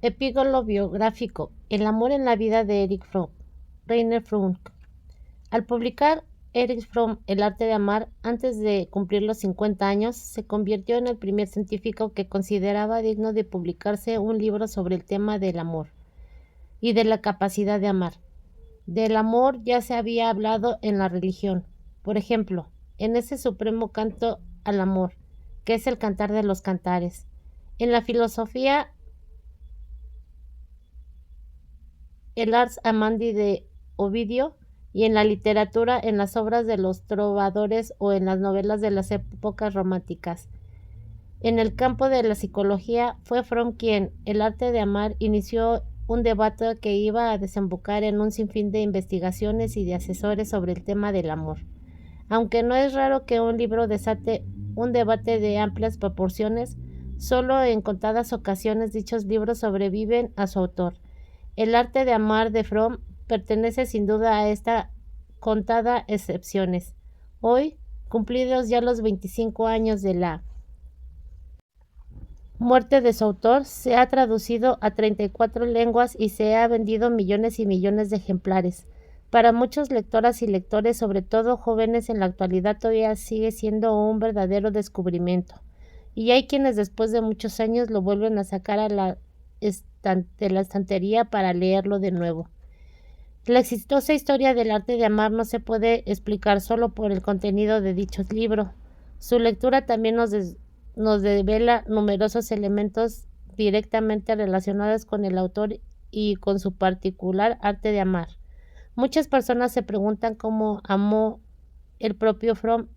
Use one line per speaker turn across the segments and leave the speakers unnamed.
Epílogo biográfico: El amor en la vida de Erich Fromm. Rainer Fromm. Al publicar Erich Fromm El arte de amar, antes de cumplir los 50 años, se convirtió en el primer científico que consideraba digno de publicarse un libro sobre el tema del amor y de la capacidad de amar. Del amor ya se había hablado en la religión, por ejemplo, en ese supremo canto al amor, que es el cantar de los cantares. En la filosofía, el Ars Amandi de Ovidio, y en la literatura, en las obras de los trovadores o en las novelas de las épocas románticas. En el campo de la psicología, fue Fromm quien, El arte de amar, inició un debate que iba a desembocar en un sinfín de investigaciones y de asesores sobre el tema del amor. Aunque no es raro que un libro desate un debate de amplias proporciones, solo en contadas ocasiones dichos libros sobreviven a su autor. El arte de amar de Fromm pertenece sin duda a esta contada excepciones. Hoy, cumplidos ya los 25 años de la muerte de su autor, se ha traducido a 34 lenguas y se ha vendido millones y millones de ejemplares. Para muchos lectoras y lectores, sobre todo jóvenes, en la actualidad todavía sigue siendo un verdadero descubrimiento. Y hay quienes después de muchos años lo vuelven a sacar de la estantería para leerlo de nuevo. La exitosa historia del arte de amar no se puede explicar solo por el contenido de dichos libros. Su lectura también nos devela numerosos elementos directamente relacionados con el autor y con su particular arte de amar. Muchas personas se preguntan cómo amó el propio Fromm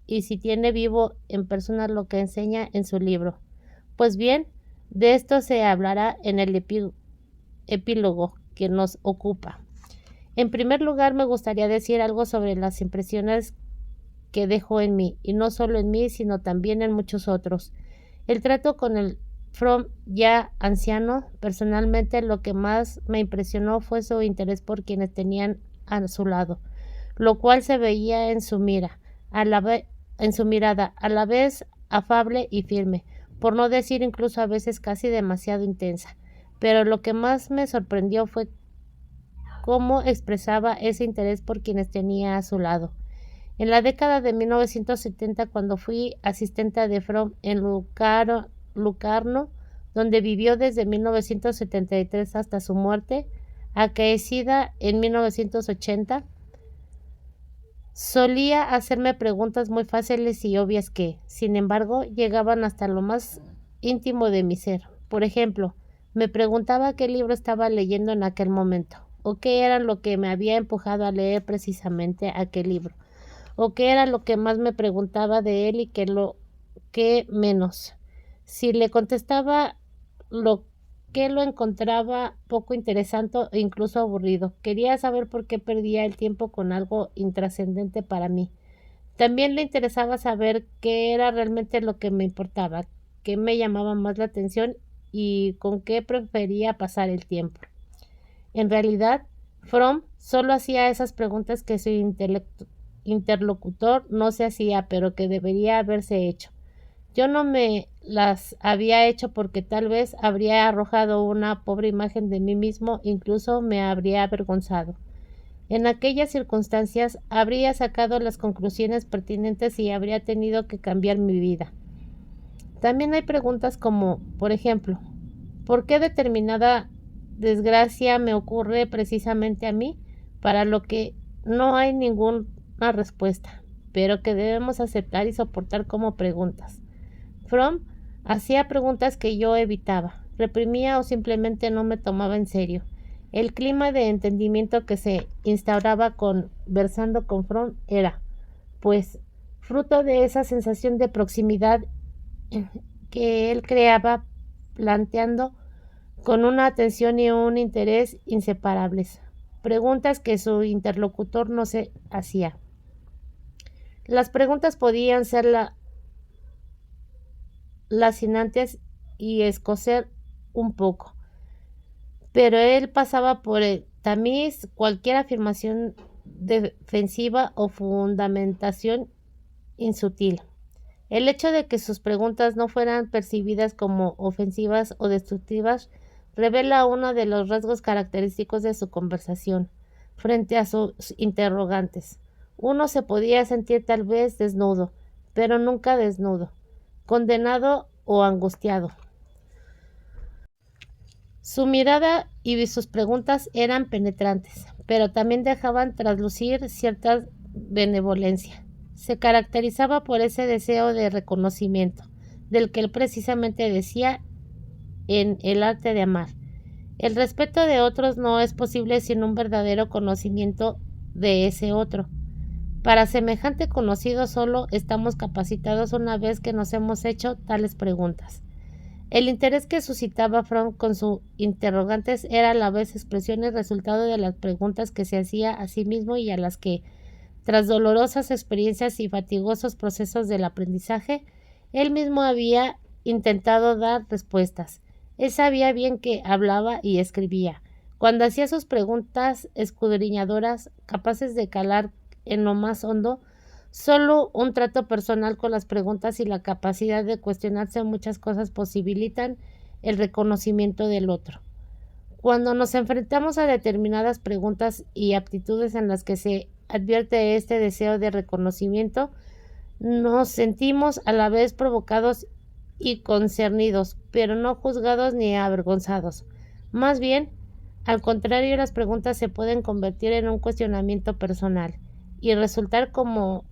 y si tiene vivo en persona lo que enseña en su libro. Pues bien, de esto se hablará en el epílogo que nos ocupa. En primer lugar, me gustaría decir algo sobre las impresiones que dejó en mí, y no solo en mí, sino también en muchos otros. El trato con el Fromm ya anciano, personalmente lo que más me impresionó fue su interés por quienes tenían a su lado, lo cual se veía en su en su mirada, a la vez afable y firme, por no decir incluso a veces casi demasiado intensa. Pero lo que más me sorprendió fue cómo expresaba ese interés por quienes tenía a su lado. En la década de 1970, cuando fui asistente de Fromm en Locarno, donde vivió desde 1973 hasta su muerte, acaecida en 1980, solía hacerme preguntas muy fáciles y obvias que, sin embargo, llegaban hasta lo más íntimo de mi ser. Por ejemplo, me preguntaba qué libro estaba leyendo en aquel momento, o qué era lo que me había empujado a leer precisamente aquel libro, o qué era lo que más me preguntaba de él y qué menos. Si le contestaba lo que lo encontraba poco interesante e incluso aburrido, quería saber por qué perdía el tiempo con algo intrascendente para mí. También le interesaba saber qué era realmente lo que me importaba, qué me llamaba más la atención y con qué prefería pasar el tiempo. En realidad, Fromm solo hacía esas preguntas que su interlocutor no se hacía, pero que debería haberse hecho. Yo no me las había hecho porque tal vez habría arrojado una pobre imagen de mí mismo, incluso me habría avergonzado. En aquellas circunstancias habría sacado las conclusiones pertinentes y habría tenido que cambiar mi vida. También hay preguntas como, por ejemplo, ¿por qué determinada desgracia me ocurre precisamente a mí? Para lo que no hay ninguna respuesta, pero que debemos aceptar y soportar como preguntas. Fromm hacía preguntas que yo evitaba, reprimía o simplemente no me tomaba en serio. El clima de entendimiento que se instauraba conversando con Fromm era, pues, fruto de esa sensación de proximidad que él creaba, planteando con una atención y un interés inseparables, preguntas que su interlocutor no se hacía. Las preguntas podían ser lacinantes y escocer un poco, pero él pasaba por el tamiz cualquier afirmación defensiva o fundamentación insutil. El hecho de que sus preguntas no fueran percibidas como ofensivas o destructivas revela uno de los rasgos característicos de su conversación frente a sus interrogantes. Uno se podía sentir tal vez desnudo, pero nunca desnudo, condenado o angustiado. Su mirada y sus preguntas eran penetrantes, pero también dejaban traslucir cierta benevolencia. Se caracterizaba por ese deseo de reconocimiento, del que él precisamente decía en El arte de amar. El respeto de otros no es posible sin un verdadero conocimiento de ese otro. Para semejante conocido solo estamos capacitados una vez que nos hemos hecho tales preguntas. El interés que suscitaba Fromm con sus interrogantes era a la vez expresión y resultado de las preguntas que se hacía a sí mismo y a las que, tras dolorosas experiencias y fatigosos procesos del aprendizaje, él mismo había intentado dar respuestas. Él sabía bien que hablaba y escribía. Cuando hacía sus preguntas escudriñadoras, capaces de calar en lo más hondo, solo un trato personal con las preguntas y la capacidad de cuestionarse muchas cosas posibilitan el reconocimiento del otro. Cuando nos enfrentamos a determinadas preguntas y aptitudes en las que se advierte este deseo de reconocimiento, nos sentimos a la vez provocados y concernidos, pero no juzgados ni avergonzados. Más bien, al contrario, las preguntas se pueden convertir en un cuestionamiento personal y resultar como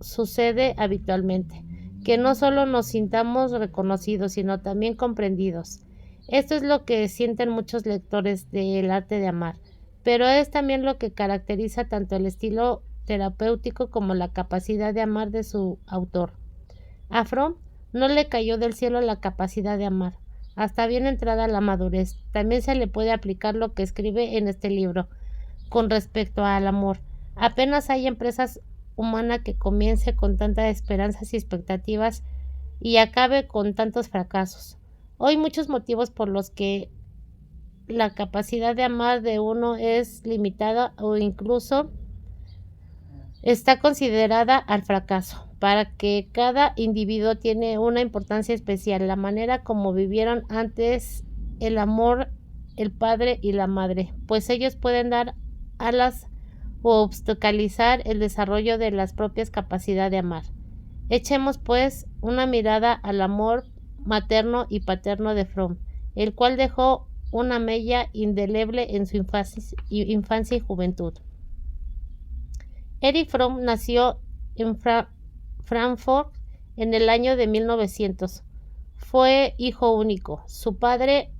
sucede habitualmente, que no solo nos sintamos reconocidos, sino también comprendidos. Esto es lo que sienten muchos lectores del arte de amar, pero es también lo que caracteriza tanto el estilo terapéutico como la capacidad de amar de su autor. A Fromm no le cayó del cielo la capacidad de amar. Hasta bien entrada la madurez, también se le puede aplicar lo que escribe en este libro con respecto al amor. Apenas hay empresas humana que comience con tantas esperanzas y expectativas y acabe con tantos fracasos. Hoy muchos motivos por los que la capacidad de amar de uno es limitada o incluso está considerada al fracaso. Para que cada individuo tiene una importancia especial, la manera como vivieron antes el amor, el padre y la madre, pues ellos pueden dar alas o obstaculizar el desarrollo de las propias capacidades de amar. Echemos, pues, una mirada al amor materno y paterno de Fromm, el cual dejó una mella indeleble en su infancia y juventud. Erich Fromm nació en Frankfurt en el año de 1900. Fue hijo único. Su padre,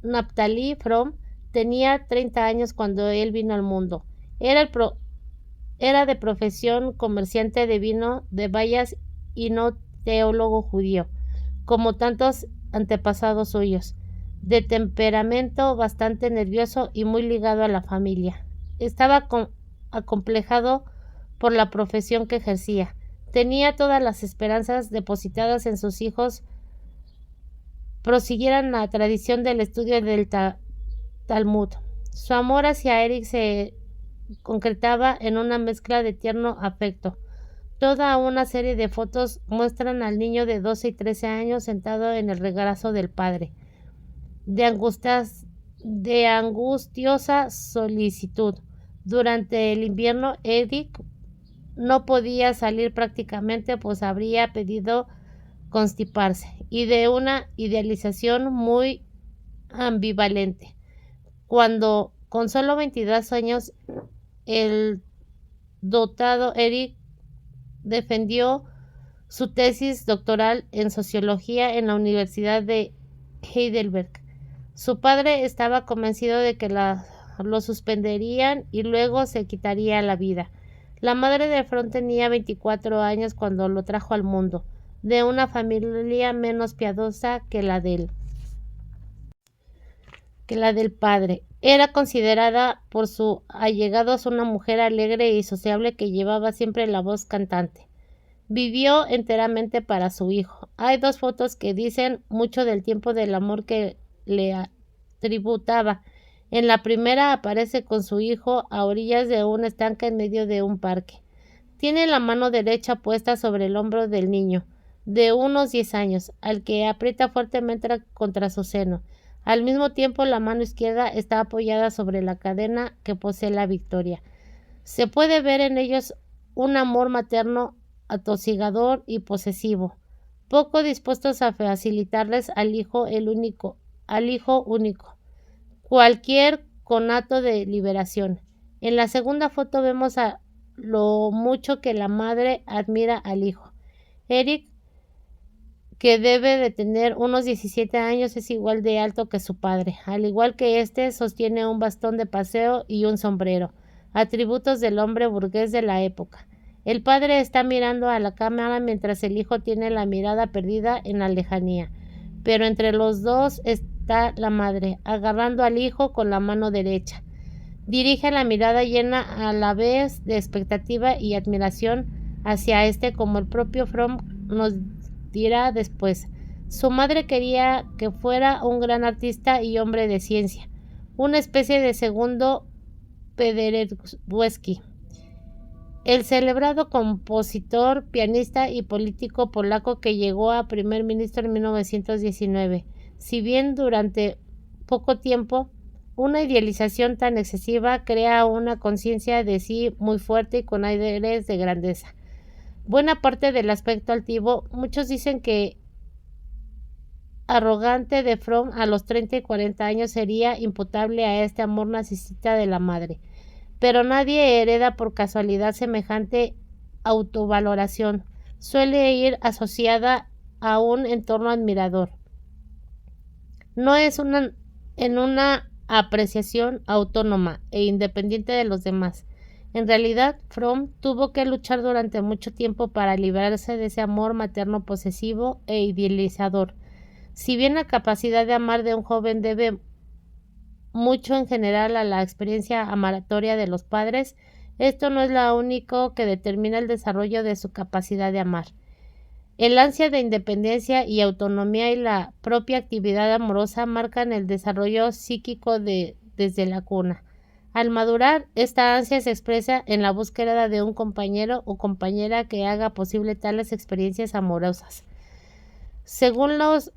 Naphtali Fromm, tenía 30 años cuando él vino al mundo. Era de profesión comerciante de vino de bayas y no teólogo judío, como tantos antepasados suyos, de temperamento bastante nervioso y muy ligado a la familia. Estaba acomplejado por la profesión que ejercía. Tenía todas las esperanzas depositadas en sus hijos prosiguieran la tradición del estudio del Talmud. Su amor hacia Eric se concretaba en una mezcla de tierno afecto. Toda una serie de fotos muestran al niño de 12 y 13 años sentado en el regazo del padre, de angustiosa solicitud. Durante el invierno, Eric no podía salir prácticamente, pues habría pedido constiparse, y de una idealización muy ambivalente. Cuando, con solo 22 años, el dotado Eric defendió su tesis doctoral en sociología en la Universidad de Heidelberg. Su padre estaba convencido de que lo suspenderían y luego se quitaría la vida. La madre de Fromm tenía 24 años cuando lo trajo al mundo, de una familia menos piadosa que la del padre. Era considerada por sus allegados una mujer alegre y sociable que llevaba siempre la voz cantante. Vivió enteramente para su hijo. Hay 2 fotos que dicen mucho del tiempo del amor que le tributaba. En la primera aparece con su hijo a orillas de una estanca en medio de un parque. Tiene la mano derecha puesta sobre el hombro del niño, de unos 10 años, al que aprieta fuertemente contra su seno. Al mismo tiempo, la mano izquierda está apoyada sobre la cadena que posee la victoria. Se puede ver en ellos un amor materno atosigador y posesivo, poco dispuestos a facilitarles al hijo único, cualquier conato de liberación. En la segunda foto vemos a lo mucho que la madre admira al hijo. Eric, que debe de tener unos 17 años, es igual de alto que su padre. Al igual que este, sostiene un bastón de paseo y un sombrero, atributos del hombre burgués de la época. El padre está mirando a la cámara mientras el hijo tiene la mirada perdida en la lejanía. Pero entre los dos está la madre, agarrando al hijo con la mano derecha. Dirige la mirada llena a la vez de expectativa y admiración hacia este, como el propio Fromm nos dirá después. Su madre quería que fuera un gran artista y hombre de ciencia, una especie de segundo Penderecki, el celebrado compositor, pianista y político polaco que llegó a primer ministro en 1919. Si bien durante poco tiempo, una idealización tan excesiva crea una conciencia de sí muy fuerte y con aires de grandeza. Buena parte del aspecto altivo, muchos dicen que arrogante de Fromm a los 30 y 40 años sería imputable a este amor narcisista de la madre. Pero nadie hereda por casualidad semejante autovaloración. Suele ir asociada a un entorno admirador. No es en una apreciación autónoma e independiente de los demás. En realidad, Fromm tuvo que luchar durante mucho tiempo para librarse de ese amor materno posesivo e idealizador. Si bien la capacidad de amar de un joven debe mucho en general a la experiencia amaratoria de los padres, esto no es lo único que determina el desarrollo de su capacidad de amar. El ansia de independencia y autonomía y la propia actividad amorosa marcan el desarrollo psíquico desde la cuna. Al madurar, esta ansia se expresa en la búsqueda de un compañero o compañera que haga posible tales experiencias amorosas. Según los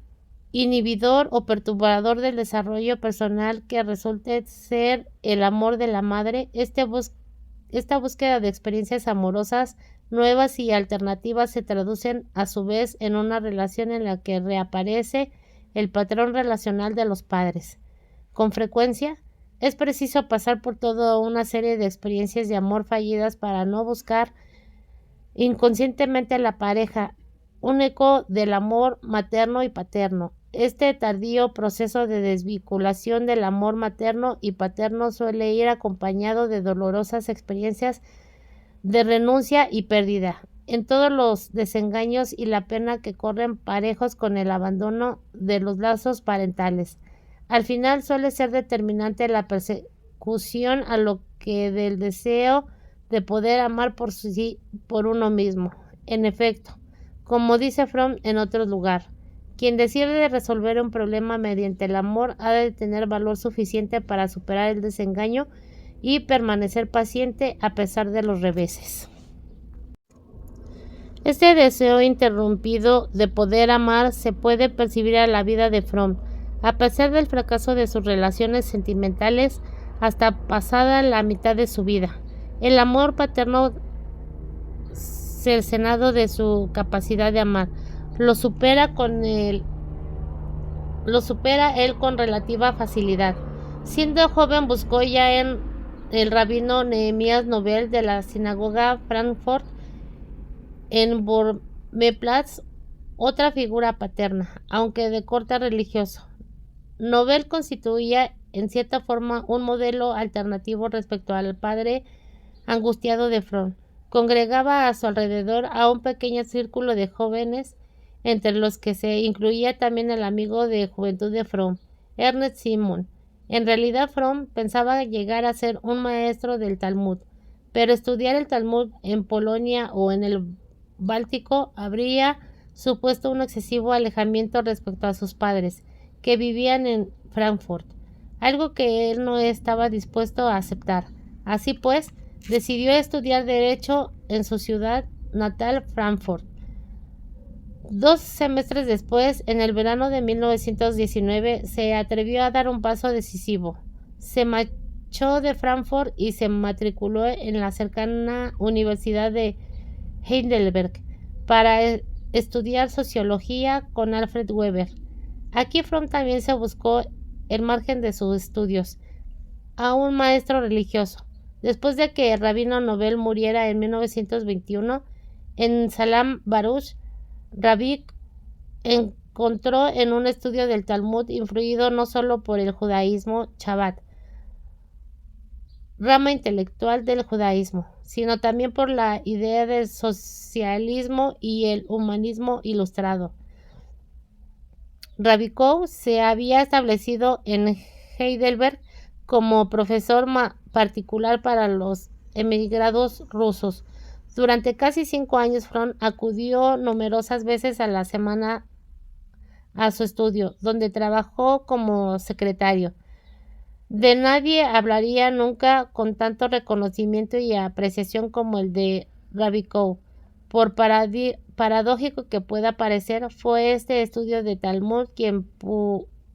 inhibidor o perturbador del desarrollo personal que resulte ser el amor de la madre, esta búsqueda de experiencias amorosas nuevas y alternativas se traducen a su vez en una relación en la que reaparece el patrón relacional de los padres. Con frecuencia, es preciso pasar por toda una serie de experiencias de amor fallidas para no buscar inconscientemente a la pareja, un eco del amor materno y paterno. Este tardío proceso de desvinculación del amor materno y paterno suele ir acompañado de dolorosas experiencias de renuncia y pérdida, en todos los desengaños y la pena que corren parejos con el abandono de los lazos parentales. Al final suele ser determinante la persecución a lo que del deseo de poder amar por uno mismo. En efecto, como dice Fromm en otro lugar, quien decide resolver un problema mediante el amor ha de tener valor suficiente para superar el desengaño y permanecer paciente a pesar de los reveses. Este deseo interrumpido de poder amar se puede percibir en la vida de Fromm, a pesar del fracaso de sus relaciones sentimentales hasta pasada la mitad de su vida. El amor paterno cercenado de su capacidad de amar lo supera él con relativa facilidad. Siendo joven buscó ya en el rabino Nehemías Nobel de la sinagoga Frankfurt en Bormeplatz otra figura paterna, aunque de corte religioso. Nobel constituía en cierta forma un modelo alternativo respecto al padre angustiado de Fromm. Congregaba a su alrededor a un pequeño círculo de jóvenes, entre los que se incluía también el amigo de juventud de Fromm, Ernest Simon. En realidad, Fromm pensaba llegar a ser un maestro del Talmud, pero estudiar el Talmud en Polonia o en el Báltico habría supuesto un excesivo alejamiento respecto a sus padres, que vivían en Frankfurt, algo que él no estaba dispuesto a aceptar. Así pues, decidió estudiar Derecho en su ciudad natal, Frankfurt. 2 semestres después, en el verano de 1919, se atrevió a dar un paso decisivo. Se marchó de Frankfurt y se matriculó en la cercana Universidad de Heidelberg para estudiar sociología con Alfred Weber. Aquí Fromm también se buscó, el margen de sus estudios, a un maestro religioso. Después de que el rabino Nobel muriera en 1921, en Salam Baruch, Rabbi encontró en un estudio del Talmud, influido no solo por el judaísmo Chabad, rama intelectual del judaísmo, sino también por la idea del socialismo y el humanismo ilustrado. Rabbi Koh se había establecido en Heidelberg como profesor particular para los emigrados rusos. Durante casi 5 años, Fromm acudió numerosas veces a la semana a su estudio, donde trabajó como secretario. De nadie hablaría nunca con tanto reconocimiento y apreciación como el de Rabbi Koh. Por paradójico que pueda parecer, fue este estudio de Talmud quien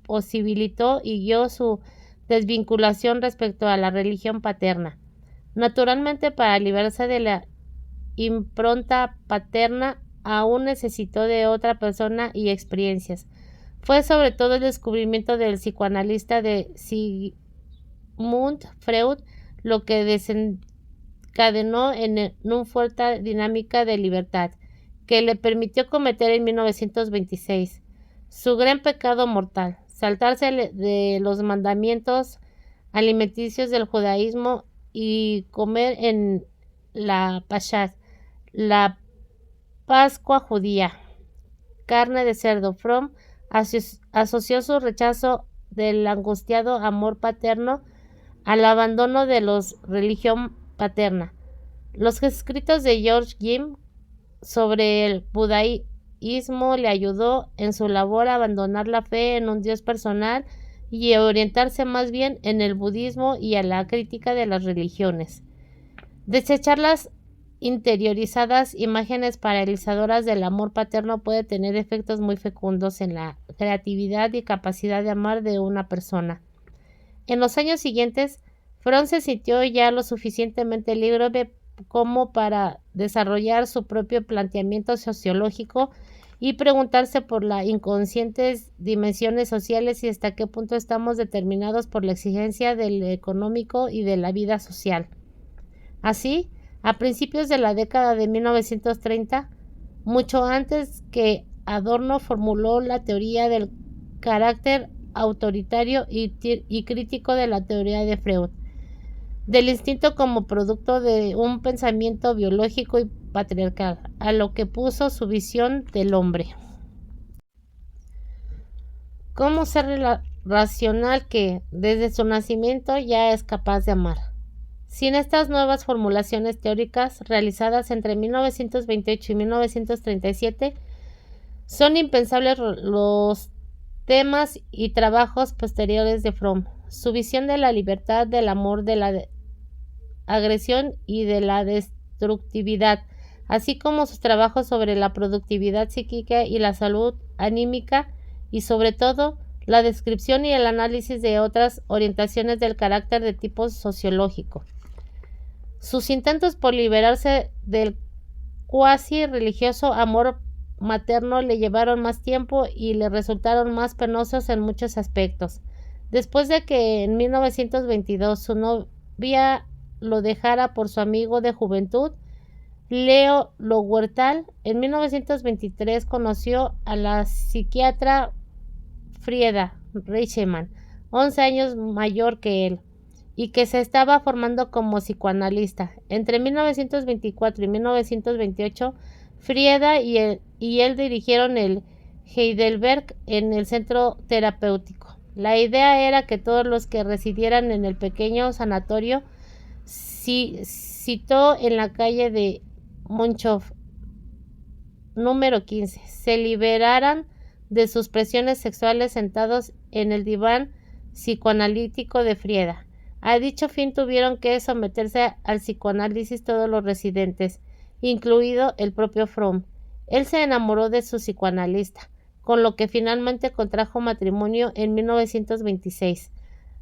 posibilitó y guió su desvinculación respecto a la religión paterna. Naturalmente, para librarse de la impronta paterna, aún necesitó de otra persona y experiencias. Fue sobre todo el descubrimiento del psicoanalista de Sigmund Freud lo que desencadenó en una fuerte dinámica de libertad, que le permitió cometer en 1926 su gran pecado mortal, saltarse de los mandamientos alimenticios del judaísmo y comer en la Pashat, la Pascua judía, carne de cerdo. Fromm asoció su rechazo del angustiado amor paterno al abandono de la religión paterna. Los escritos de George Jim sobre el budaísmo le ayudó en su labor a abandonar la fe en un Dios personal y a orientarse más bien en el budismo y a la crítica de las religiones. Desechar las interiorizadas imágenes paralizadoras del amor paterno puede tener efectos muy fecundos en la creatividad y capacidad de amar de una persona. En los años siguientes, Fromm se sintió ya lo suficientemente libre como para desarrollar su propio planteamiento sociológico y preguntarse por las inconscientes dimensiones sociales y hasta qué punto estamos determinados por la exigencia del económico y de la vida social. Así, a principios de la década de 1930, mucho antes que Adorno formuló la teoría del carácter autoritario y crítico de la teoría de Freud, del instinto como producto de un pensamiento biológico y patriarcal, a lo que puso su visión del hombre como ser racional que, desde su nacimiento, ya es capaz de amar. Sin estas nuevas formulaciones teóricas, realizadas entre 1928 y 1937, son impensables los temas y trabajos posteriores de Fromm. Su visión de la libertad, del amor, de la agresión y de la destructividad, así como sus trabajos sobre la productividad psíquica y la salud anímica, y sobre todo la descripción y el análisis de otras orientaciones del carácter de tipo sociológico. Sus intentos por liberarse del cuasi religioso amor materno le llevaron más tiempo y le resultaron más penosos en muchos aspectos. Después de que en 1922 su novia lo dejara por su amigo de juventud, Leo Lowenthal, en 1923 conoció a la psiquiatra Frieda Reichmann, 11 años mayor que él, y que se estaba formando como psicoanalista. Entre 1924 y 1928, Frieda y él dirigieron el Heidelberg en el centro terapéutico. La idea era que todos los que residieran en el pequeño sanatorio citó en la calle de Monchow, número 15, se liberaran de sus presiones sexuales sentados en el diván psicoanalítico de Frieda. A dicho fin tuvieron que someterse al psicoanálisis todos los residentes, incluido el propio Fromm. Él se enamoró de su psicoanalista, con lo que finalmente contrajo matrimonio en 1926,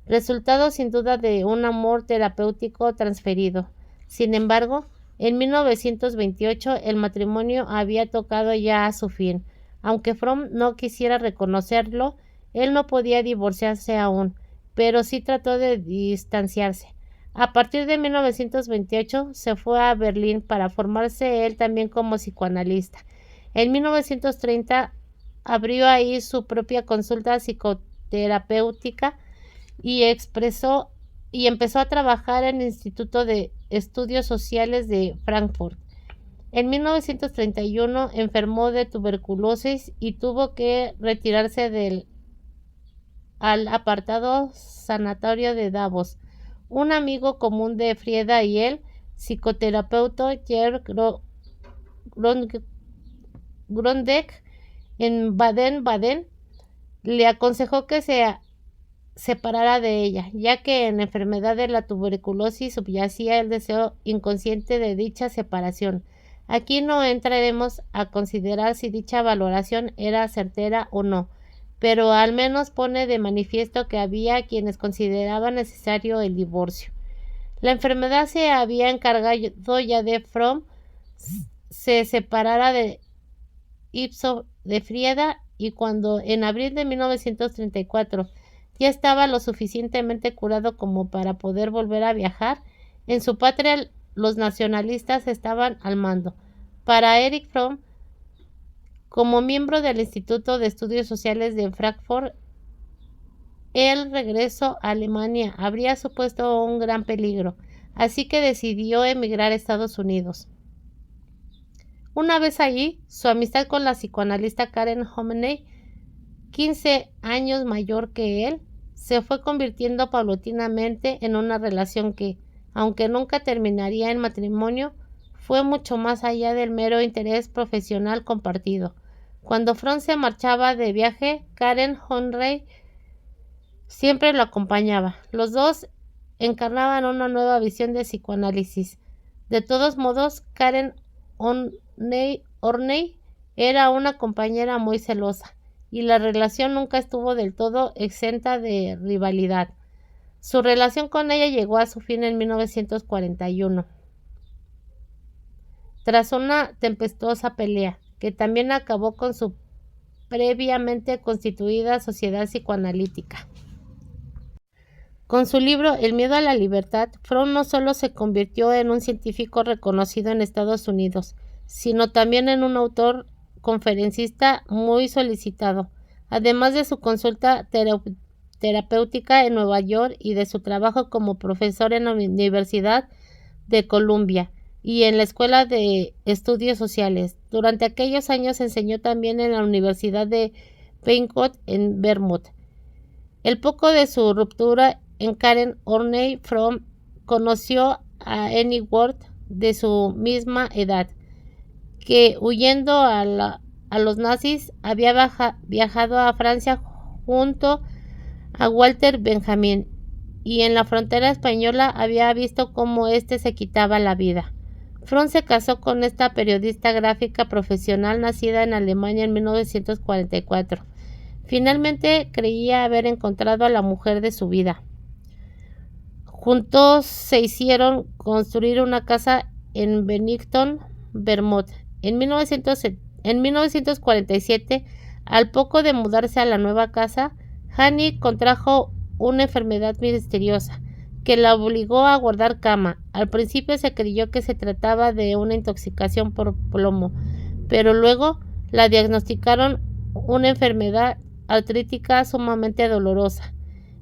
resultado sin duda de un amor terapéutico transferido. Sin embargo, en 1928 el matrimonio había tocado ya a su fin. Aunque Fromm no quisiera reconocerlo, él no podía divorciarse aún, pero sí trató de distanciarse. A partir de 1928 se fue a Berlín para formarse él también como psicoanalista. En 1930 abrió ahí su propia consulta psicoterapéutica y empezó a trabajar en el Instituto de Estudios Sociales de Frankfurt. En 1931 enfermó de tuberculosis y tuvo que retirarse al apartado sanatorio de Davos. Un amigo común de Frieda y él, psicoterapeuta Gerd Grundeck en Baden-Baden, le aconsejó que se separara de ella, ya que en la enfermedad de la tuberculosis subyacía el deseo inconsciente de dicha separación. Aquí no entraremos a considerar si dicha valoración era certera o no, pero al menos pone de manifiesto que había quienes consideraban necesario el divorcio. La enfermedad se había encargado ya de Fromm se separara de ipso de Frieda, y cuando en abril de 1934 ya estaba lo suficientemente curado como para poder volver a viajar, en su patria los nacionalistas estaban al mando. Para Erich Fromm, como miembro del Instituto de Estudios Sociales de Frankfurt, el regreso a Alemania habría supuesto un gran peligro, así que decidió emigrar a Estados Unidos. Una vez allí, su amistad con la psicoanalista Karen Homney, 15 años mayor que él, se fue convirtiendo paulatinamente en una relación que, aunque nunca terminaría en matrimonio, fue mucho más allá del mero interés profesional compartido. Cuando Fromm se marchaba de viaje, Karen Homney siempre lo acompañaba. Los dos encarnaban una nueva visión de psicoanálisis. De todos modos, Karen Horney era una compañera muy celosa, y la relación nunca estuvo del todo exenta de rivalidad. Su relación con ella llegó a su fin en 1941, tras una tempestuosa pelea, que también acabó con su previamente constituida sociedad psicoanalítica. Con su libro El miedo a la libertad, Fromm no solo se convirtió en un científico reconocido en Estados Unidos, sino también en un autor conferencista muy solicitado, además de su consulta terapéutica en Nueva York y de su trabajo como profesor en la Universidad de Columbia y en la Escuela de Estudios Sociales. Durante aquellos años enseñó también en la Universidad de Pembroke en Vermont. El poco de su ruptura en Karen Horney, Fromm conoció a Annie Ward, de su misma edad, que huyendo a los nazis había viajado a Francia junto a Walter Benjamin, y en la frontera española había visto cómo éste se quitaba la vida. Fromm se casó con esta periodista gráfica profesional nacida en Alemania en 1944. Finalmente creía haber encontrado a la mujer de su vida. Juntos se hicieron construir una casa en Bennington, Vermont. En 1947, al poco de mudarse a la nueva casa, Annie contrajo una enfermedad misteriosa que la obligó a guardar cama. Al principio se creyó que se trataba de una intoxicación por plomo, pero luego la diagnosticaron una enfermedad artrítica sumamente dolorosa.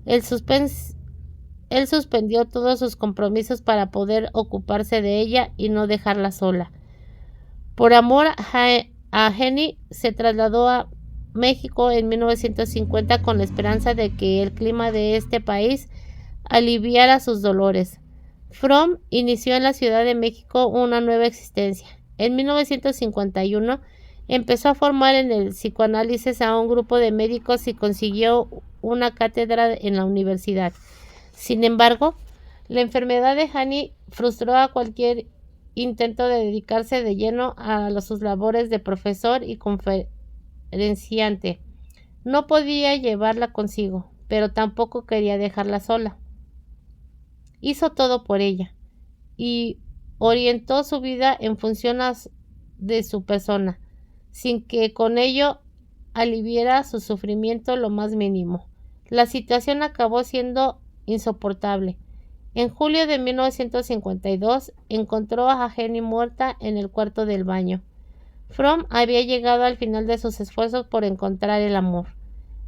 Él suspendió todos sus compromisos para poder ocuparse de ella y no dejarla sola. Por amor a Annie, se trasladó a México en 1950 con la esperanza de que el clima de este país aliviara sus dolores. Fromm inició en la Ciudad de México una nueva existencia. En 1951 empezó a formar en el psicoanálisis a un grupo de médicos y consiguió una cátedra en la universidad. Sin embargo, la enfermedad de Annie frustró a cualquier intento de dedicarse de lleno a sus labores de profesor y conferenciante. No podía llevarla consigo, pero tampoco quería dejarla sola. Hizo todo por ella y orientó su vida en función de su persona, sin que con ello aliviara su sufrimiento lo más mínimo. La situación acabó siendo insoportable. En julio de 1952 encontró a Jenny muerta en el cuarto del baño. Fromm había llegado al final de sus esfuerzos por encontrar el amor.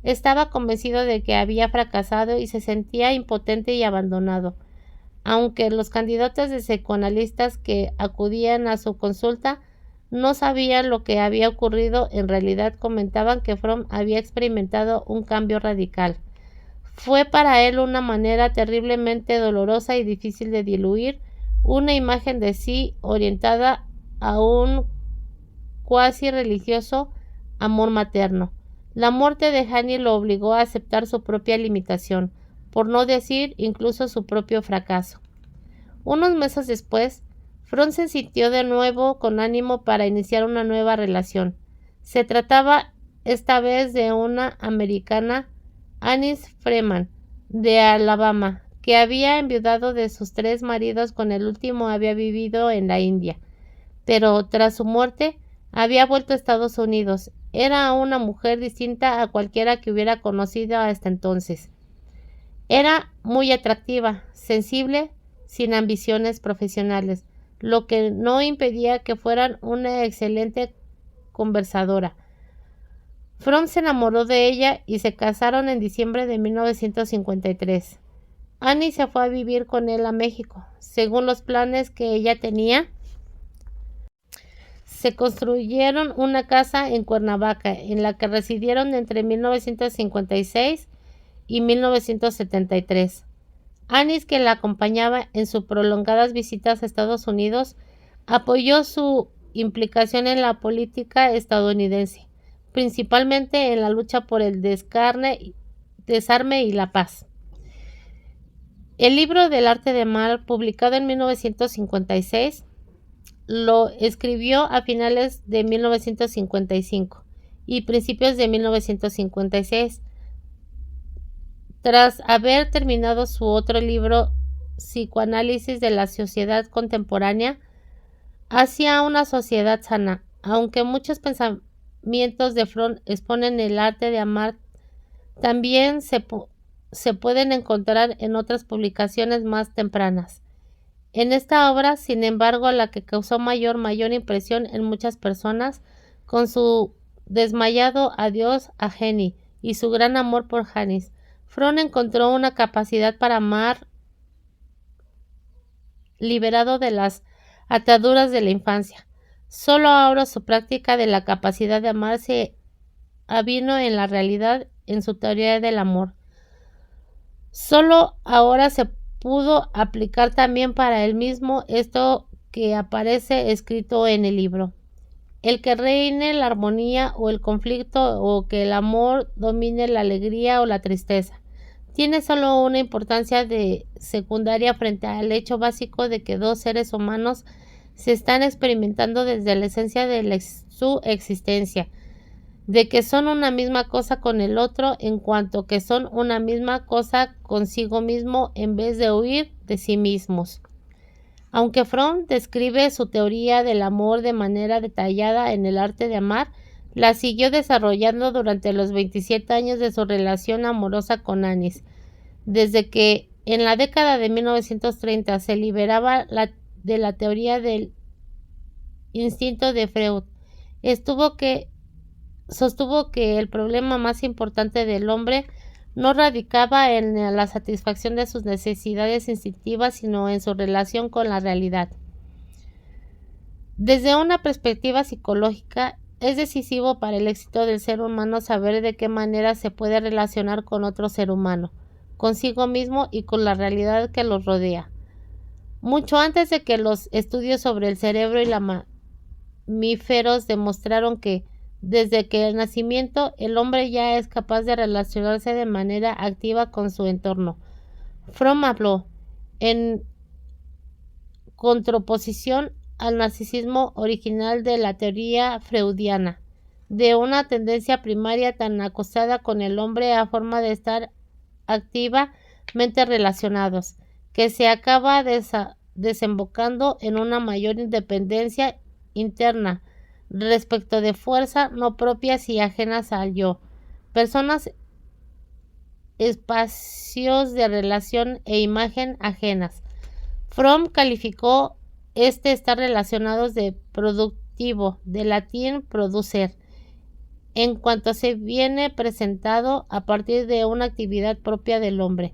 Estaba convencido de que había fracasado y se sentía impotente y abandonado. Aunque los candidatos de psicoanalistas que acudían a su consulta no sabían lo que había ocurrido, en realidad comentaban que Fromm había experimentado un cambio radical. Fue para él una manera terriblemente dolorosa y difícil de diluir, una imagen de sí orientada a un cuasi religioso amor materno. La muerte de Hanny lo obligó a aceptar su propia limitación, por no decir incluso su propio fracaso. Unos meses después, Fromm se sintió de nuevo con ánimo para iniciar una nueva relación. Se trataba esta vez de una americana, Annis Freeman, de Alabama, que había enviudado de sus 3 maridos. Con el último había vivido en la India, pero tras su muerte había vuelto a Estados Unidos. Era una mujer distinta a cualquiera que hubiera conocido hasta entonces. Era muy atractiva, sensible, sin ambiciones profesionales, lo que no impedía que fuera una excelente conversadora. Fromm se enamoró de ella y se casaron en diciembre de 1953. Annie se fue a vivir con él a México. Según los planes que ella tenía, se construyeron una casa en Cuernavaca, en la que residieron entre 1956 y 1973. Annis, que la acompañaba en sus prolongadas visitas a Estados Unidos, apoyó su implicación en la política estadounidense, principalmente en la lucha por el desarme y la paz. El libro del arte de amar, publicado en 1956, lo escribió a finales de 1955 y principios de 1956. Tras haber terminado su otro libro, Psicoanálisis de la sociedad contemporánea, hacia una sociedad sana. Aunque muchos pensamientos de Fromm exponen el arte de amar, también se pueden encontrar en otras publicaciones más tempranas. En esta obra, sin embargo, la que causó mayor impresión en muchas personas, con su desmayado adiós a Jenny y su gran amor por Hannis, Fromm encontró una capacidad para amar liberado de las ataduras de la infancia. Solo ahora su práctica de la capacidad de amar se avino en la realidad en su teoría del amor. Solo ahora se pudo aplicar también para él mismo esto que aparece escrito en el libro: el que reine la armonía o el conflicto, o que el amor domine la alegría o la tristeza, tiene solo una importancia secundaria frente al hecho básico de que dos seres humanos se están experimentando desde la esencia de su existencia, de que son una misma cosa con el otro, en cuanto que son una misma cosa consigo mismo, en vez de huir de sí mismos. Aunque Fromm describe su teoría del amor de manera detallada en el arte de amar, la siguió desarrollando durante los 27 años de su relación amorosa con Annis. Desde que en la década de 1930 se liberaba de la teoría del instinto de Freud, sostuvo que el problema más importante del hombre no radicaba en la satisfacción de sus necesidades instintivas, sino en su relación con la realidad. Desde una perspectiva psicológica, es decisivo para el éxito del ser humano saber de qué manera se puede relacionar con otro ser humano, consigo mismo y con la realidad que los rodea. Mucho antes de que los estudios sobre el cerebro y los mamíferos demostraron que, desde que el nacimiento, el hombre ya es capaz de relacionarse de manera activa con su entorno. Fromm habló, en contraposición al narcisismo original de la teoría freudiana, de una tendencia primaria tan acostada con el hombre a forma de estar activamente relacionados, que se acaba desembocando en una mayor independencia interna respecto de fuerza no propias y ajenas al yo, personas, espacios de relación e imagen ajenas. Fromm calificó este estar relacionados de productivo, de latín producer, en cuanto se viene presentado a partir de una actividad propia del hombre.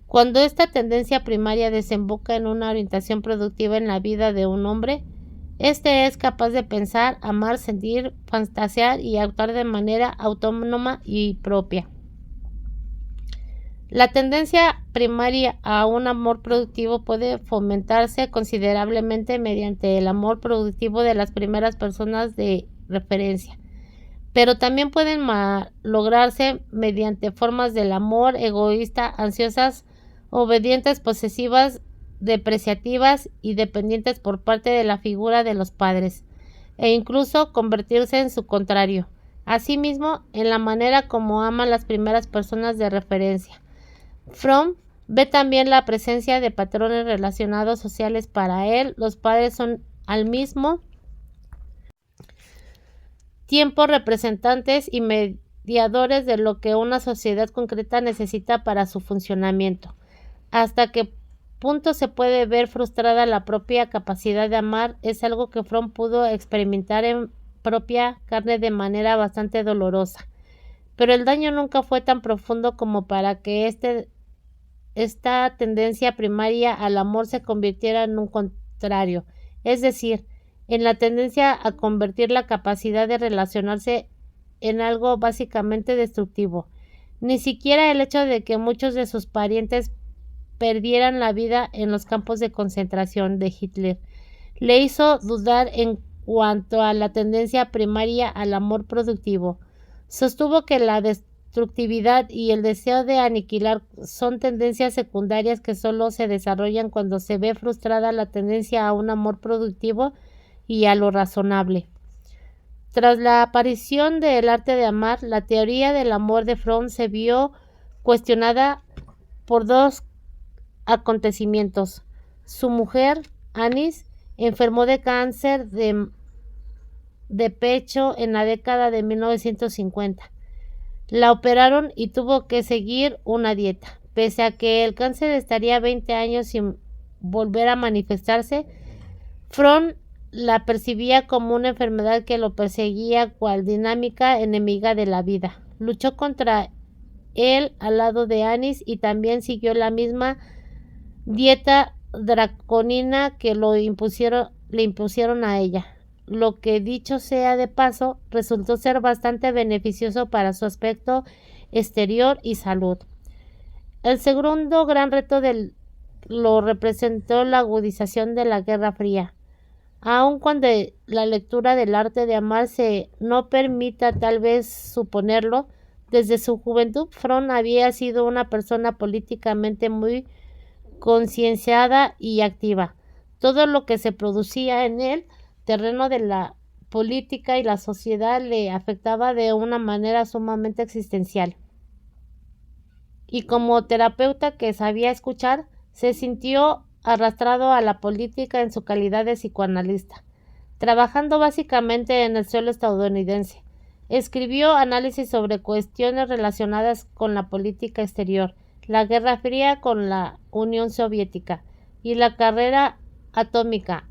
Cuando esta tendencia primaria desemboca en una orientación productiva en la vida de un hombre, este es capaz de pensar, amar, sentir, fantasear y actuar de manera autónoma y propia. La tendencia primaria a un amor productivo puede fomentarse considerablemente mediante el amor productivo de las primeras personas de referencia, pero también pueden lograrse mediante formas del amor egoísta, ansiosas, obedientes, posesivas, depreciativas y dependientes por parte de la figura de los padres, e incluso convertirse en su contrario. Asimismo, en la manera como aman las primeras personas de referencia. Fromm ve también la presencia de patrones relacionados sociales. Para él, los padres son al mismo tiempo representantes y mediadores de lo que una sociedad concreta necesita para su funcionamiento. Hasta qué punto se puede ver frustrada la propia capacidad de amar es algo que Fromm pudo experimentar en propia carne de manera bastante dolorosa. Pero el daño nunca fue tan profundo como para que esta tendencia primaria al amor se convirtiera en un contrario, es decir, en la tendencia a convertir la capacidad de relacionarse en algo básicamente destructivo. Ni siquiera el hecho de que muchos de sus parientes perdieran la vida en los campos de concentración de Hitler le hizo dudar en cuanto a la tendencia primaria al amor productivo. Sostuvo que la destructividad y el deseo de aniquilar son tendencias secundarias que solo se desarrollan cuando se ve frustrada la tendencia a un amor productivo y a lo razonable. Tras la aparición del arte de amar, la teoría del amor de Fromm se vio cuestionada por dos acontecimientos. Su mujer, Annis, enfermó de cáncer de pecho en la década de 1950. La operaron y tuvo que seguir una dieta. Pese a que el cáncer estaría 20 años sin volver a manifestarse, Fromm la percibía como una enfermedad que lo perseguía cual dinámica enemiga de la vida. Luchó contra él al lado de Annis y también siguió la misma dieta draconina que le impusieron a ella, lo que, dicho sea de paso, resultó ser bastante beneficioso para su aspecto exterior y salud. El segundo gran reto lo representó la agudización de la Guerra Fría. Aun cuando la lectura del arte de amar no permita tal vez suponerlo, desde su juventud Fromm había sido una persona políticamente muy concienciada y activa. Todo lo que se producía en el terreno de la política y la sociedad le afectaba de una manera sumamente existencial. Y como terapeuta que sabía escuchar, se sintió arrastrado a la política en su calidad de psicoanalista, trabajando básicamente en el suelo estadounidense. Escribió análisis sobre cuestiones relacionadas con la política exterior, la Guerra Fría con la Unión Soviética y la carrera atómica.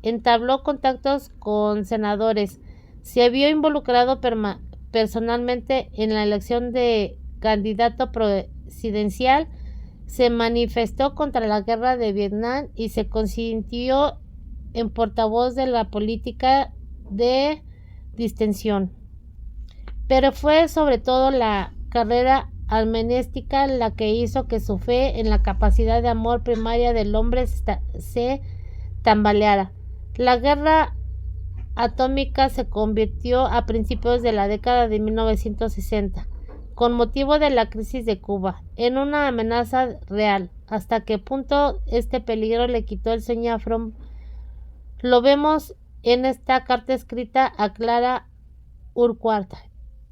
Entabló contactos con senadores. Se vio involucrado personalmente en la elección de candidato presidencial. Se manifestó contra la guerra de Vietnam y se convirtió en portavoz de la política de distensión. Pero fue sobre todo la carrera armamentística la que hizo que su fe en la capacidad de amor primaria del hombre se tambaleara. La guerra atómica se convirtió a principios de la década de 1960, con motivo de la crisis de Cuba, en una amenaza real. Hasta qué punto este peligro le quitó el sueño a Fromm Lo vemos en esta carta escrita a Clara Urquhart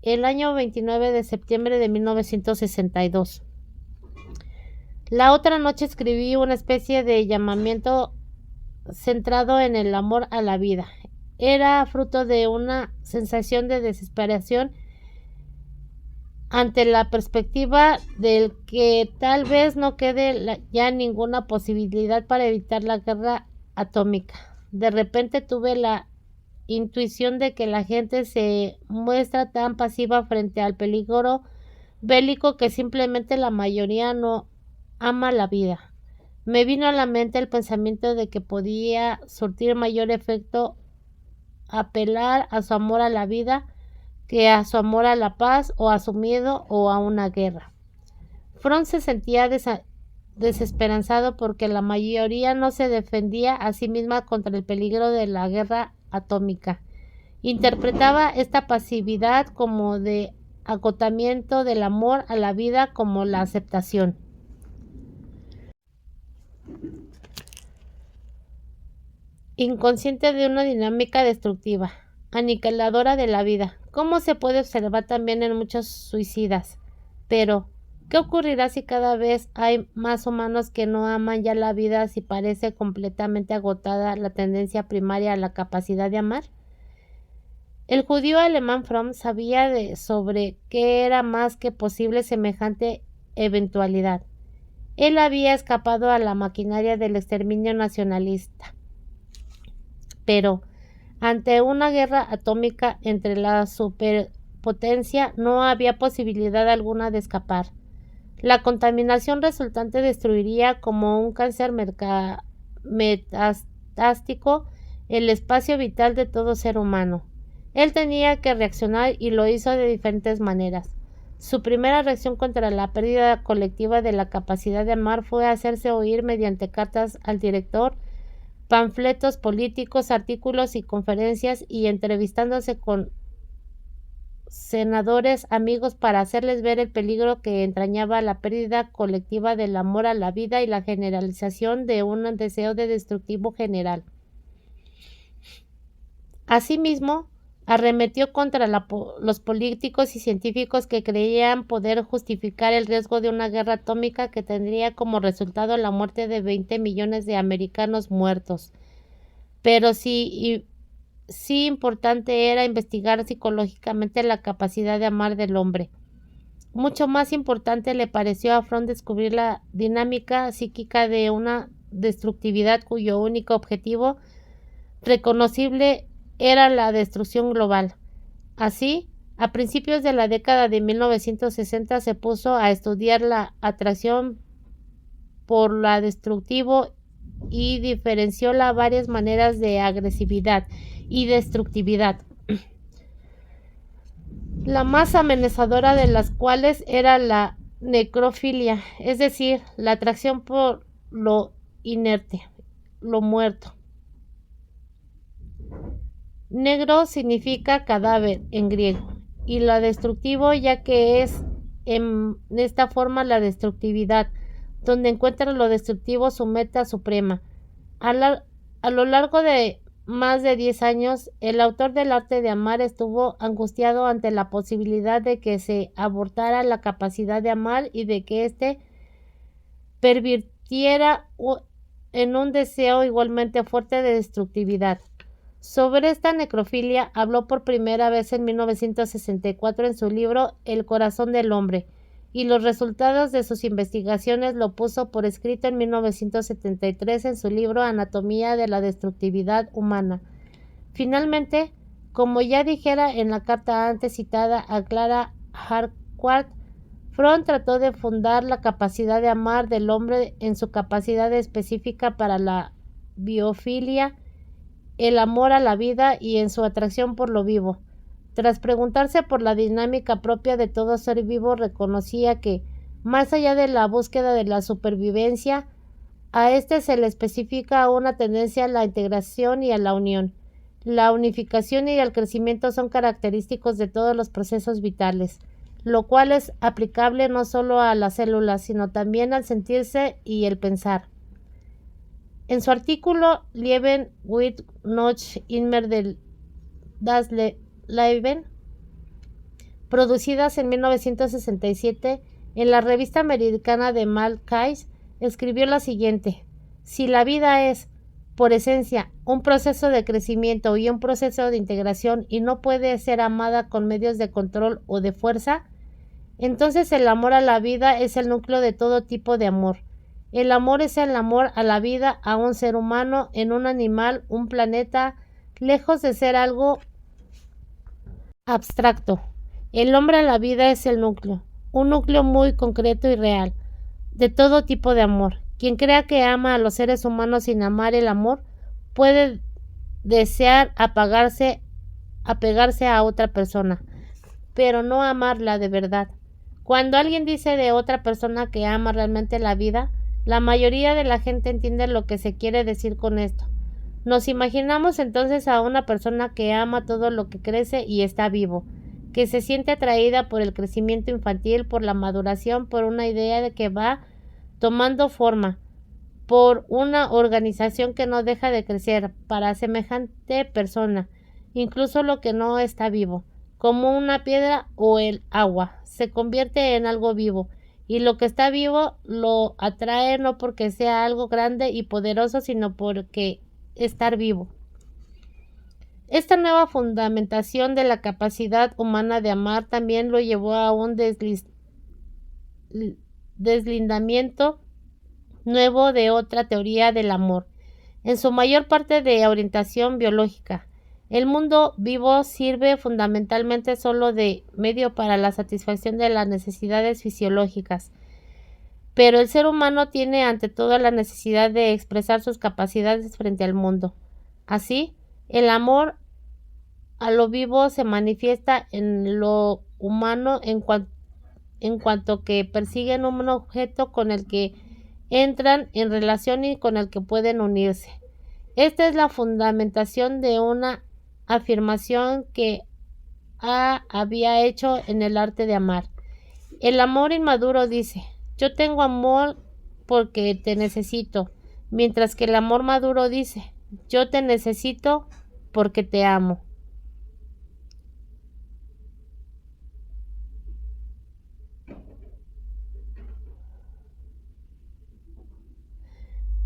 el año 29 de septiembre de 1962. La otra noche escribí una especie de llamamiento centrado en el amor a la vida. Era fruto de una sensación de desesperación ante la perspectiva del que tal vez no quede ya ninguna posibilidad para evitar la guerra atómica. De repente tuve la intuición de que la gente se muestra tan pasiva frente al peligro bélico que simplemente la mayoría no ama la vida. Me vino a la mente el pensamiento de que podía surtir mayor efecto apelar a su amor a la vida que a su amor a la paz o a su miedo o a una guerra. Fromm se sentía desesperanzado porque la mayoría no se defendía a sí misma contra el peligro de la guerra atómica. Interpretaba esta pasividad como de agotamiento del amor a la vida como la aceptación. Inconsciente de una dinámica destructiva, aniquiladora de la vida, como se puede observar también en muchos suicidas. Pero, ¿qué ocurrirá si cada vez hay más humanos que no aman ya la vida, si parece completamente agotada la tendencia primaria a la capacidad de amar? El judío alemán Fromm sabía sobre qué era más que posible semejante eventualidad. Él había escapado a la maquinaria del exterminio nacionalista. Pero, ante una guerra atómica entre la superpotencia, no había posibilidad alguna de escapar. La contaminación resultante destruiría como un cáncer metastásico el espacio vital de todo ser humano. Él tenía que reaccionar y lo hizo de diferentes maneras. Su primera reacción contra la pérdida colectiva de la capacidad de amar fue hacerse oír mediante cartas al director, panfletos políticos, artículos y conferencias y entrevistándose con senadores amigos para hacerles ver el peligro que entrañaba la pérdida colectiva del amor a la vida y la generalización de un deseo de destructivo general. Asimismo, arremetió contra los políticos y científicos que creían poder justificar el riesgo de una guerra atómica que tendría como resultado la muerte de 20 millones de americanos muertos. Pero sí importante era investigar psicológicamente la capacidad de amar del hombre. Mucho más importante le pareció a Fromm descubrir la dinámica psíquica de una destructividad cuyo único objetivo reconocible era la destrucción global. Así, a principios de la década de 1960 se puso a estudiar la atracción por lo destructivo y diferenció las varias maneras de agresividad y destructividad, la más amenazadora de las cuales era la necrofilia, es decir, la atracción por lo inerte, lo muerto. Negro significa cadáver en griego, y lo destructivo, ya que es en esta forma la destructividad, donde encuentra lo destructivo su meta suprema. A lo largo de más de 10 años, el autor del arte de amar estuvo angustiado ante la posibilidad de que se abortara la capacidad de amar y de que éste pervirtiera en un deseo igualmente fuerte de destructividad. Sobre esta necrofilia habló por primera vez en 1964 en su libro El corazón del hombre, y los resultados de sus investigaciones lo puso por escrito en 1973 en su libro Anatomía de la destructividad humana. Finalmente, como ya dijera en la carta antes citada a Clara Urquhart, Fromm trató de fundar la capacidad de amar del hombre en su capacidad específica para la biofilia, el amor a la vida y en su atracción por lo vivo. Tras preguntarse por la dinámica propia de todo ser vivo, reconocía que, más allá de la búsqueda de la supervivencia, a éste se le especifica una tendencia a la integración y a la unión. La unificación y el crecimiento son característicos de todos los procesos vitales, lo cual es aplicable no solo a las células, sino también al sentirse y el pensar. En su artículo Leben with noch immer das Leben, producidas en 1967 en la revista americana de Malkais, escribió lo siguiente: si la vida es, por esencia, un proceso de crecimiento y un proceso de integración y no puede ser amada con medios de control o de fuerza, entonces el amor a la vida es el núcleo de todo tipo de amor. El amor es el amor a la vida, a un ser humano, en un animal, un planeta, lejos de ser algo abstracto. El hombre a la vida es el núcleo, un núcleo muy concreto y real, de todo tipo de amor. Quien crea que ama a los seres humanos sin amar el amor, puede desear apegarse a otra persona, pero no amarla de verdad. Cuando alguien dice de otra persona que ama realmente la vida, la mayoría de la gente entiende lo que se quiere decir con esto. Nos imaginamos entonces a una persona que ama todo lo que crece y está vivo, que se siente atraída por el crecimiento infantil, por la maduración, por una idea de que va tomando forma, por una organización que no deja de crecer para semejante persona, incluso lo que no está vivo, como una piedra o el agua, se convierte en algo vivo, y lo que está vivo lo atrae no porque sea algo grande y poderoso, sino porque estar vivo. Esta nueva fundamentación de la capacidad humana de amar también lo llevó a un deslindamiento nuevo de otra teoría del amor, en su mayor parte de orientación biológica. El mundo vivo sirve fundamentalmente solo de medio para la satisfacción de las necesidades fisiológicas, pero el ser humano tiene ante todo la necesidad de expresar sus capacidades frente al mundo. Así, el amor a lo vivo se manifiesta en lo humano en cuanto que persiguen un objeto con el que entran en relación y con el que pueden unirse. Esta es la fundamentación de una afirmación que había hecho en el arte de amar. El amor inmaduro dice: yo tengo amor porque te necesito, mientras que el amor maduro dice: yo te necesito porque te amo.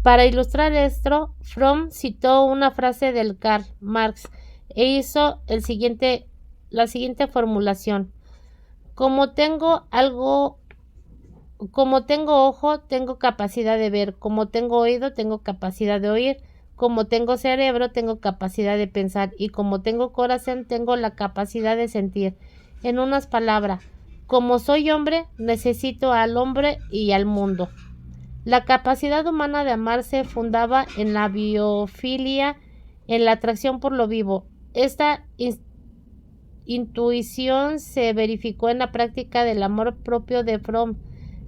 Para ilustrar esto, Fromm citó una frase del Karl Marx e hizo la siguiente formulación: como tengo ojo, tengo capacidad de ver; como tengo oído, tengo capacidad de oír; como tengo cerebro, tengo capacidad de pensar; y como tengo corazón, tengo la capacidad de sentir. En unas palabras, como soy hombre, necesito al hombre y al mundo. La capacidad humana de amar se fundaba en la biofilia, en la atracción por lo vivo. Esta intuición se verificó en la práctica del amor propio de Fromm.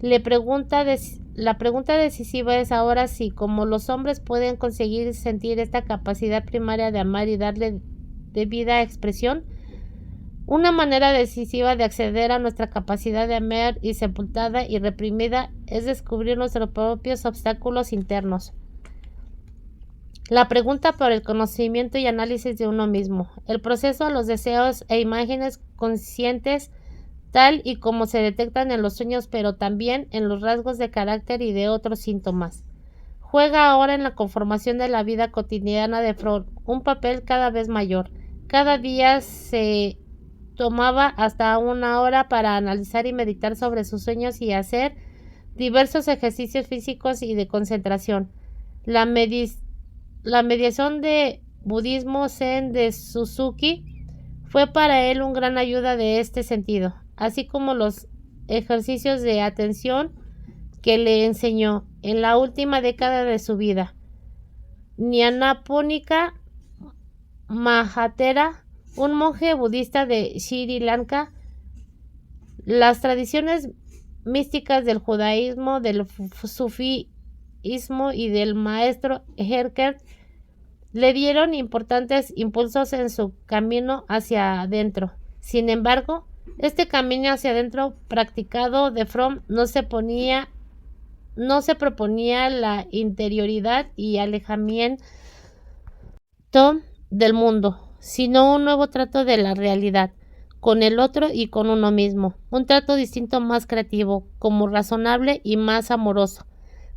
La pregunta decisiva es ahora si, como los hombres pueden conseguir sentir esta capacidad primaria de amar y darle debida expresión. Una manera decisiva de acceder a nuestra capacidad de amar y sepultada y reprimida es descubrir nuestros propios obstáculos internos. La pregunta por el conocimiento y análisis de uno mismo. El proceso a los deseos e imágenes conscientes tal y como se detectan en los sueños, pero también en los rasgos de carácter y de otros síntomas. Juega ahora en la conformación de la vida cotidiana de Freud un papel cada vez mayor. Cada día se tomaba hasta una hora para analizar y meditar sobre sus sueños y hacer diversos ejercicios físicos y de concentración. La mediación de budismo zen de Suzuki fue para él una gran ayuda de este sentido, así como los ejercicios de atención que le enseñó en la última década de su vida. Nyanaponika Mahathera, un monje budista de Sri Lanka. Las tradiciones místicas del judaísmo, del sufismo y del maestro Herker le dieron importantes impulsos en su camino hacia adentro. Sin embargo, este camino hacia adentro practicado de Fromm no no se proponía la interioridad y alejamiento del mundo, sino un nuevo trato de la realidad, con el otro y con uno mismo, un trato distinto, más creativo, como razonable y más amoroso.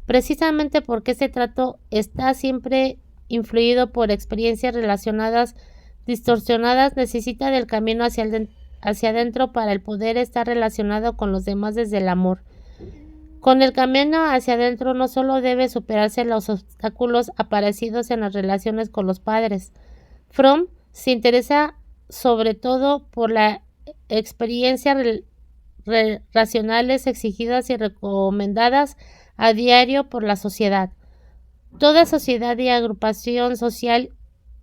Precisamente porque ese trato está siempre influido por experiencias relacionadas distorsionadas, necesita del camino hacia adentro para el poder estar relacionado con los demás desde el amor. Con el camino hacia adentro no solo debe superarse los obstáculos aparecidos en las relaciones con los padres. Fromm se interesa sobre todo por las experiencias racionales exigidas y recomendadas a diario por la sociedad. Toda sociedad y agrupación social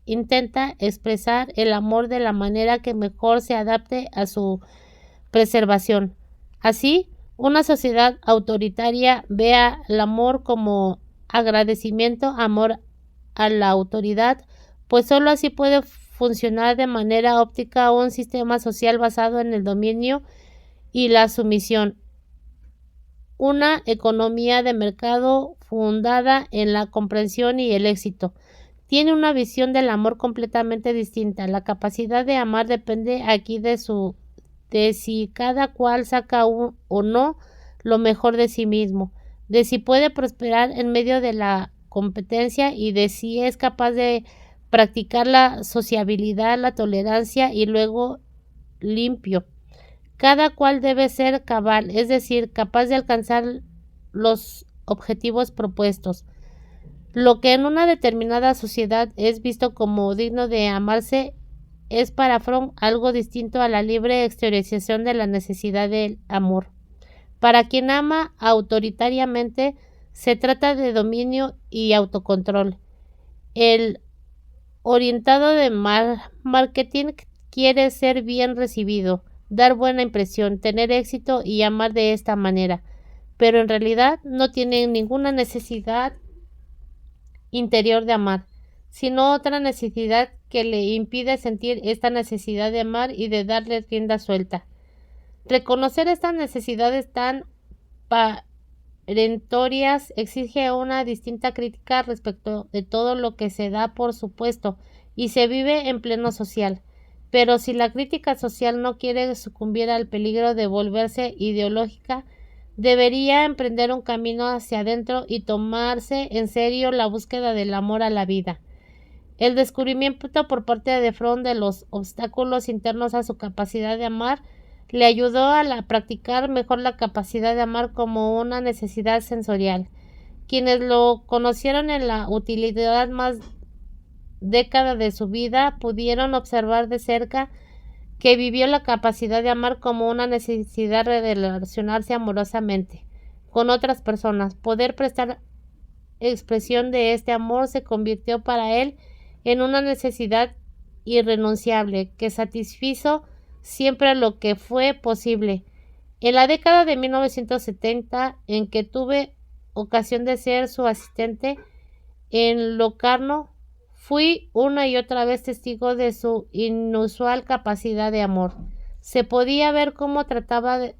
intenta expresar el amor de la manera que mejor se adapte a su preservación. Así, una sociedad autoritaria ve al amor como agradecimiento, amor a la autoridad, pues sólo así puede funcionar de manera óptica un sistema social basado en el dominio y la sumisión. Una economía de mercado fundada en la comprensión y el éxito. Tiene una visión del amor completamente distinta. La capacidad de amar depende aquí de si cada cual saca o no lo mejor de sí mismo, de si puede prosperar en medio de la competencia y de si es capaz de practicar la sociabilidad, la tolerancia y luego limpio. Cada cual debe ser cabal, es decir, capaz de alcanzar los objetivos propuestos. Lo que en una determinada sociedad es visto como digno de amarse es para Fromm algo distinto a la libre exteriorización de la necesidad del amor. Para quien ama autoritariamente, se trata de dominio y autocontrol. El orientado de marketing quiere ser bien recibido, dar buena impresión, tener éxito y amar de esta manera, pero en realidad no tiene ninguna necesidad interior de amar, sino otra necesidad que le impide sentir esta necesidad de amar y de darle rienda suelta. Reconocer estas necesidades tan perentorias exige una distinta crítica respecto de todo lo que se da por supuesto y se vive en pleno social. Pero si la crítica social no quiere sucumbir al peligro de volverse ideológica, debería emprender un camino hacia adentro y tomarse en serio la búsqueda del amor a la vida. El descubrimiento por parte de Fromm de los obstáculos internos a su capacidad de amar le ayudó a practicar mejor la capacidad de amar como una necesidad sensorial. Quienes lo conocieron en la utilidad más década de su vida pudieron observar de cerca que vivió la capacidad de amar como una necesidad de relacionarse amorosamente con otras personas. Poder prestar expresión de este amor se convirtió para él en una necesidad irrenunciable que satisfizo siempre lo que fue posible. En la década de 1970, en que tuve ocasión de ser su asistente en Locarno, fui una y otra vez testigo de su inusual capacidad de amor. Se podía ver cómo trataba de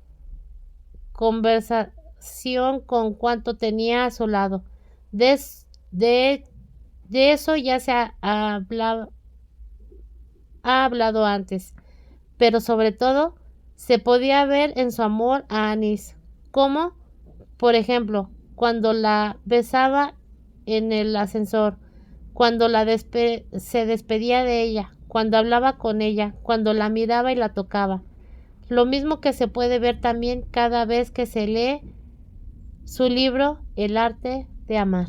conversación con cuanto tenía a su lado. De eso ya se ha hablado antes, pero sobre todo se podía ver en su amor a Anís, como, por ejemplo, cuando la besaba en el ascensor, cuando se despedía de ella, cuando hablaba con ella, cuando la miraba y la tocaba. Lo mismo que se puede ver también cada vez que se lee su libro El arte de amar.